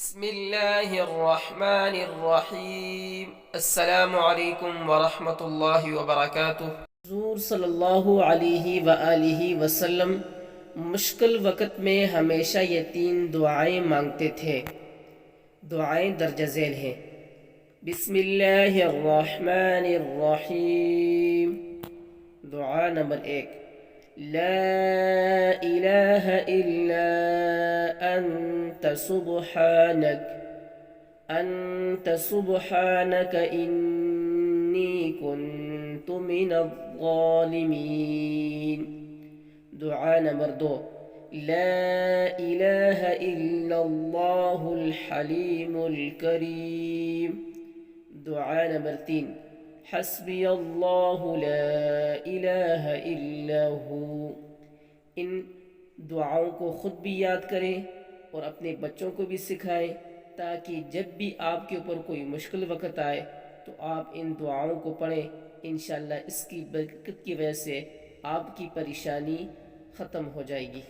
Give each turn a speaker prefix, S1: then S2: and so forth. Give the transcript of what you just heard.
S1: بسم اللہ الرحمن الرحیم۔ السلام علیکم ورحمۃ اللہ وبرکاتہ۔ حضور صلی اللہ علیہ وآلہ وسلم مشکل وقت میں ہمیشہ یہ 3 دعائیں مانگتے تھے۔ دعائیں درج ذیل ہیں۔ بسم اللہ الرحمن الرحیم۔ دعا نمبر 1، لا الہ الا انت سبحانک انی کنت من الظالمین۔ دعا نمبر 2، لا الہ الا اللہ الحلیم الکریم۔ دعا نمبر 3، حسبی اللہ لا الہ الا ہو۔ ان دعاؤں کو خود بھی یاد کریں اور اپنے بچوں کو بھی سکھائیں، تاکہ جب بھی آپ کے اوپر کوئی مشکل وقت آئے تو آپ ان دعاؤں کو پڑھیں۔ انشاءاللہ اس کی برکت کی وجہ سے آپ کی پریشانی ختم ہو جائے گی۔